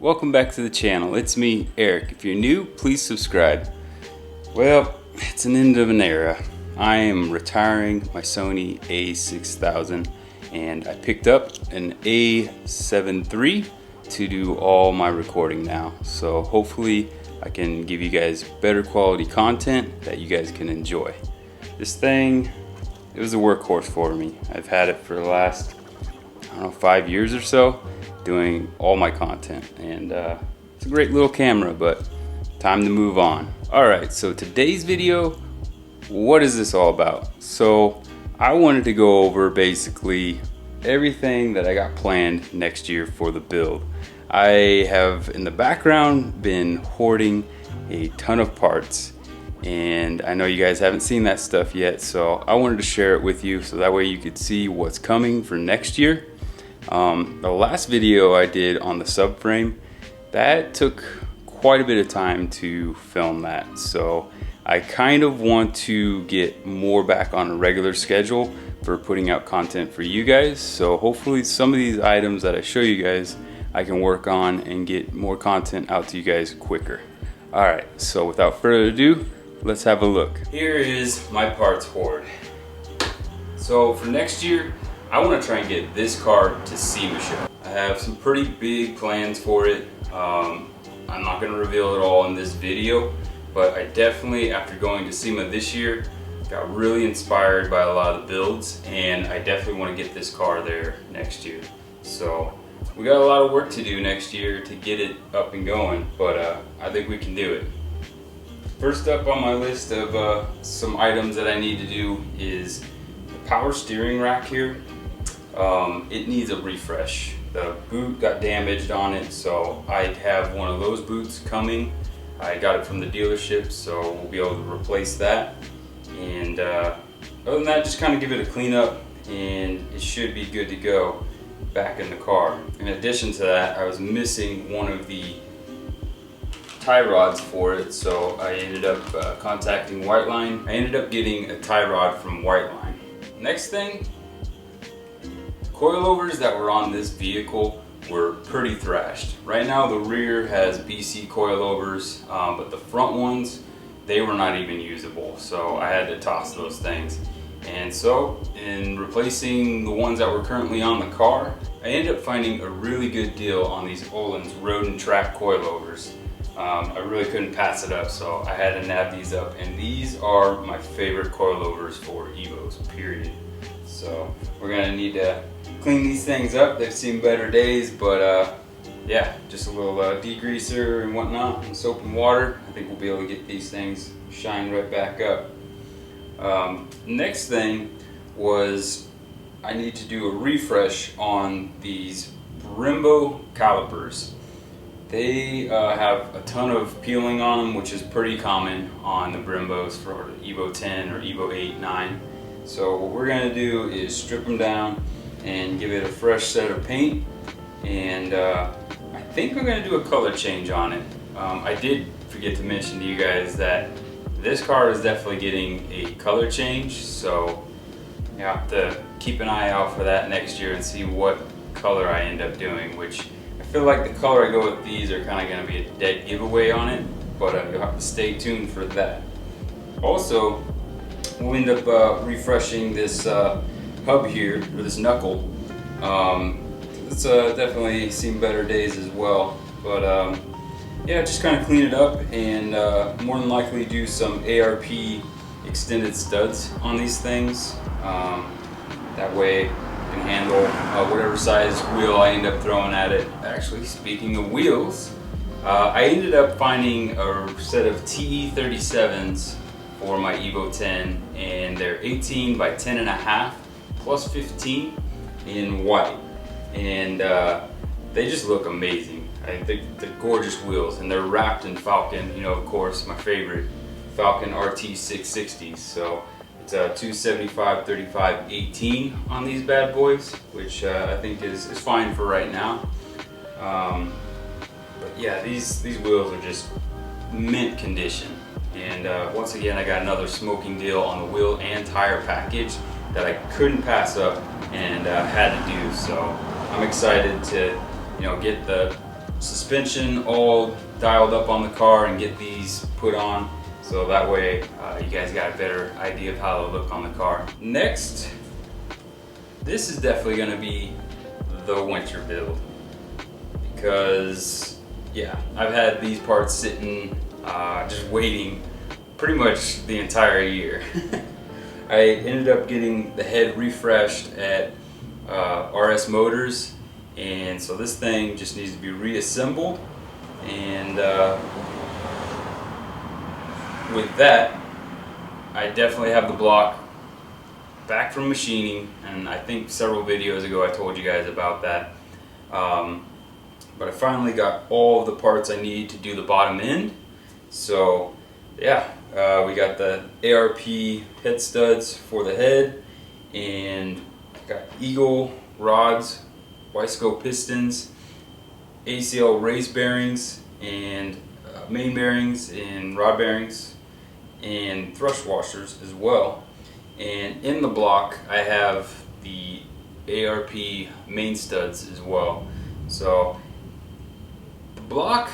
Welcome back to the channel. It's me, Eric. If you're new, please subscribe. Well, it's an end of an era. I am retiring my Sony a6000 and I picked up an a7 III to do all my recording now. So hopefully I can give you guys better quality content that you guys can enjoy. This thing, it was a workhorse for me. I've had it for the last, 5 years or so, doing all my content, and it's a great little camera, but time to move on. Alright, so today's video, what is this all about? So I wanted to go over basically everything that I got planned next year for the build. I have in the background been hoarding a ton of parts, and I know you guys haven't seen that stuff yet, so I wanted to share it with you so that way you could see what's coming for next year. The last video I did on the subframe, that took quite a bit of time to film that, so I kind of want to get more back on a regular schedule for putting out content for you guys. So hopefully some of these items that I show you guys I can work on and get more content out to you guys quicker. Alright, so without further ado, let's have a look. Here is my parts hoard. So for next year, I want to try and get this car to SEMA show. I have some pretty big plans for it. I'm not going to reveal it all in this video, but I definitely, after going to SEMA this year, got really inspired by a lot of the builds, and I definitely want to get this car there next year. So we got a lot of work to do next year to get it up and going, but I think we can do it. First up on my list of some items that I need to do is the power steering rack here. It needs a refresh. The boot got damaged on it, so I have one of those boots coming. I got it from the dealership, so we'll be able to replace that. And other than that, just kind of give it a clean up and it should be good to go back in the car. In addition to that, I was missing one of the tie rods for it, so I ended up contacting Whiteline. I ended up getting a tie rod from Whiteline. Next thing, coilovers that were on this vehicle were pretty thrashed. Right now the rear has BC coilovers, but the front ones, they were not even usable, so I had to toss those things. And so in replacing the ones that were currently on the car, I ended up finding a really good deal on these Olin's road and track coilovers. I really couldn't pass it up, so I had to nab these up, and these are my favorite coilovers for Evos, period. So we're gonna need to clean these things up. They've seen better days, but yeah, just a little degreaser and whatnot, and soap and water. I think we'll be able to get these things shine right back up. Next thing was I need to do a refresh on these Brembo calipers. They have a ton of peeling on them, which is pretty common on the Brembos for Evo 10 or Evo 8, 9. So what we're going to do is strip them down and give it a fresh set of paint, and I think I'm going to do a color change on it. I did forget to mention to you guys that this car is definitely getting a color change, so you have to keep an eye out for that next year and see what color I end up doing, which I feel like the color I go with these are kind of going to be a dead giveaway on it, but you'll have to stay tuned for that. Also, we'll end up refreshing this hub here, or this knuckle. It's definitely seen better days as well, but yeah, just kind of clean it up and more than likely do some ARP extended studs on these things. That way I can handle whatever size wheel I end up throwing at it. Actually, speaking of wheels, I ended up finding a set of TE37s for my Evo 10, and they're 18 by 10.5 plus 15 in white, and they just look amazing. I think they're gorgeous wheels, and they're wrapped in Falcon, you know, of course, my favorite Falcon RT 660s. So it's a 275/35/18 on these bad boys, which I think is fine for right now. But yeah, these wheels are just mint condition. And once again, I got another smoking deal on the wheel and tire package that I couldn't pass up and had to do. So I'm excited to, get the suspension all dialed up on the car and get these put on, so that way you guys got a better idea of how they look on the car. Next, this is definitely going to be the winter build, because yeah, I've had these parts sitting just waiting pretty much the entire year. I ended up getting the head refreshed at RS Motors, and so this thing just needs to be reassembled, and with that I definitely have the block back from machining, and I think several videos ago I told you guys about that. But I finally got all of the parts I need to do the bottom end. So yeah, we got the ARP head studs for the head, and got Eagle rods, Wiseco pistons, ACL race bearings, and main bearings and rod bearings, and thrust washers as well. And in the block I have the ARP main studs as well. So the block,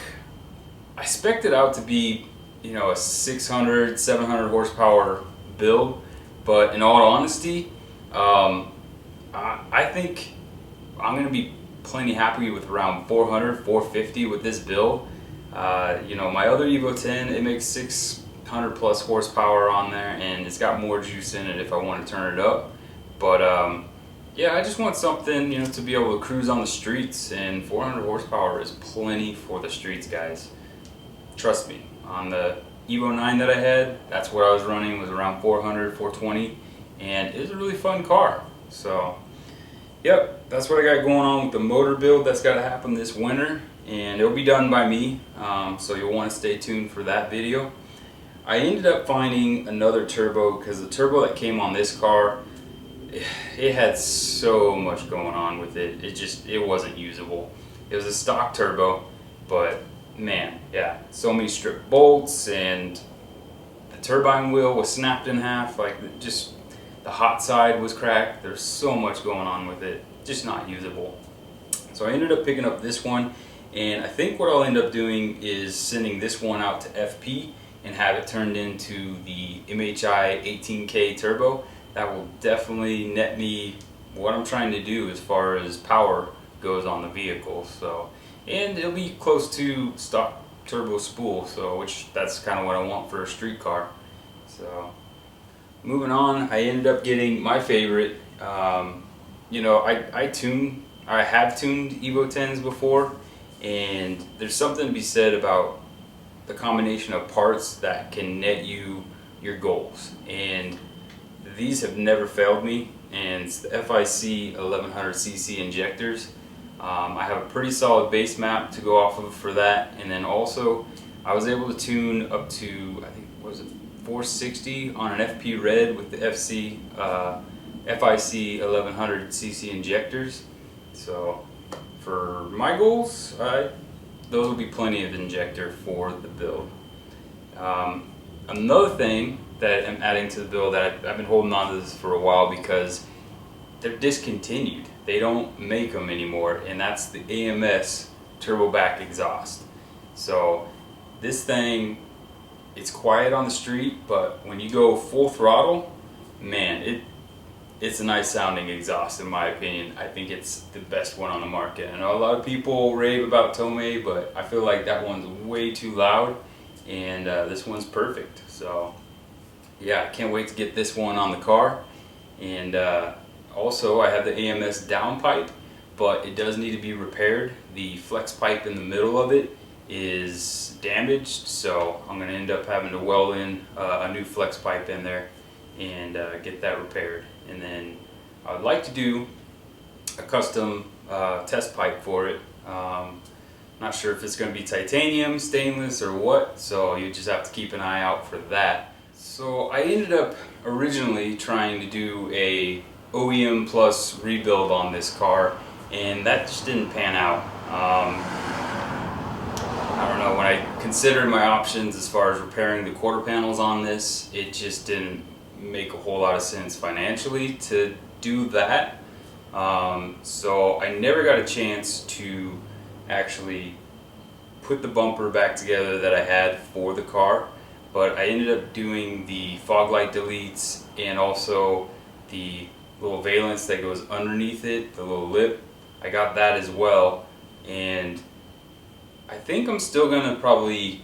I spec'd it out to be, you know, a 600, 700 horsepower build, but in all honesty, I think I'm going to be plenty happy with around 400, 450 with this build. You know, my other Evo 10, it makes 600 plus horsepower on there, and it's got more juice in it if I want to turn it up. But yeah, I just want something, you know, to be able to cruise on the streets, and 400 horsepower is plenty for the streets, guys. Trust me, on the Evo 9 that I had, that's what I was running, was around 400, 420, and it's a really fun car. So yep, that's what I got going on with the motor build. That's got to happen this winter, and it'll be done by me, so you'll want to stay tuned for that video. I ended up finding another turbo, because the turbo that came on this car, it had so much going on with it. It wasn't usable. It was a stock turbo, but man, yeah, so many strip bolts, and the turbine wheel was snapped in half. Like, just the hot side was cracked. There's so much going on with it, just not usable. So I ended up picking up this one, and I think what I'll end up doing is sending this one out to FP and have it turned into the MHI 18K turbo. That will definitely net me what I'm trying to do as far as power goes on the vehicle. So, and it'll be close to stock turbo spool, so which that's kind of what I want for a street car. So moving on, I ended up getting my favorite. You know, I have tuned Evo 10s before, and there's something to be said about the combination of parts that can net you your goals, and these have never failed me. And it's the FIC 1100cc injectors. I have a pretty solid base map to go off of for that, and then also I was able to tune up to, I think, what was it, 460 on an FP Red with the FIC 1100cc injectors. So for my goals, those will be plenty of injector for the build. Another thing that I'm adding to the build, that I've been holding on to this for a while because they're discontinued. They don't make them anymore, and that's the AMS turbo back exhaust. So this thing, it's quiet on the street, but when you go full throttle, man, it's a nice sounding exhaust in my opinion. I think it's the best one on the market. I know a lot of people rave about Tomei, but I feel like that one's way too loud, and this one's perfect. So yeah, I can't wait to get this one on the car. And also I have the AMS downpipe, but it does need to be repaired. The flex pipe in the middle of it is damaged, so I'm going to end up having to weld in a new flex pipe in there and get that repaired. And then I would like to do a custom test pipe for it. Not sure if it's going to be titanium, stainless, or what, so you just have to keep an eye out for that. So I ended up originally trying to do a OEM plus rebuild on this car, and that just didn't pan out. I don't know, when I considered my options as far as repairing the quarter panels on this, it just didn't make a whole lot of sense financially to do that. So I never got a chance to actually put the bumper back together that I had for the car, but I ended up doing the fog light deletes and also the little valance that goes underneath it, the little lip. I got that as well, and I think I'm still gonna probably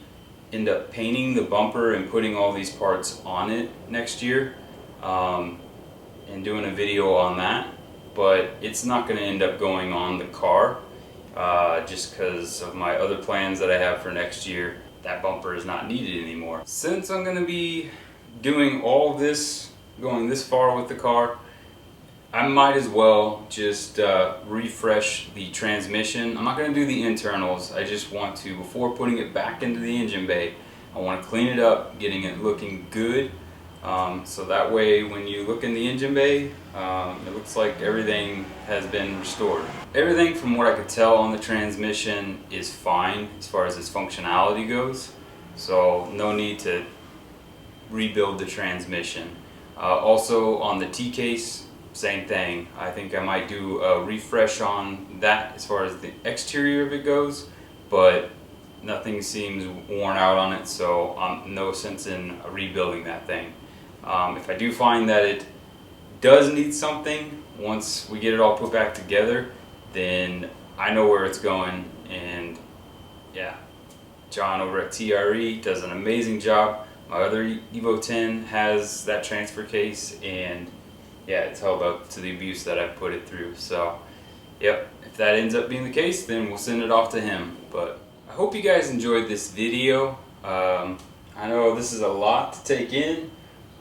end up painting the bumper and putting all these parts on it next year, and doing a video on that. But it's not going to end up going on the car, just because of my other plans that I have for next year. That bumper is not needed anymore. Since I'm going to be doing all this, going this far with the car, I might as well just refresh the transmission. I'm not going to do the internals. I just want to, before putting it back into the engine bay, I want to clean it up, getting it looking good. So that way when you look in the engine bay, it looks like everything has been restored. Everything from what I could tell on the transmission is fine as far as its functionality goes. So no need to rebuild the transmission. Also on the T-case, same thing. I think I might do a refresh on that as far as the exterior of it goes, but nothing seems worn out on it, so no sense in rebuilding that thing. If I do find that it does need something, once we get it all put back together, then I know where it's going. And yeah, John over at TRE does an amazing job. My other Evo 10 has that transfer case, and yeah, it's held up to the abuse that I've put it through. So yep, if that ends up being the case, then we'll send it off to him. But I hope you guys enjoyed this video. I know this is a lot to take in,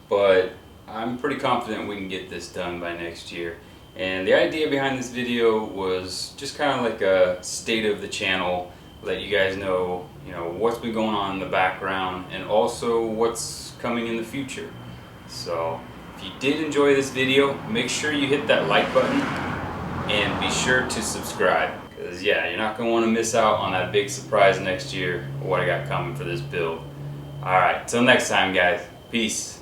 but I'm pretty confident we can get this done by next year. And the idea behind this video was just kind of like a state of the channel, let you guys know, what's been going on in the background and also what's coming in the future. So if you did enjoy this video, make sure you hit that like button and be sure to subscribe, because yeah, you're not going to want to miss out on that big surprise next year, what I got coming for this build. Alright, till next time guys, peace.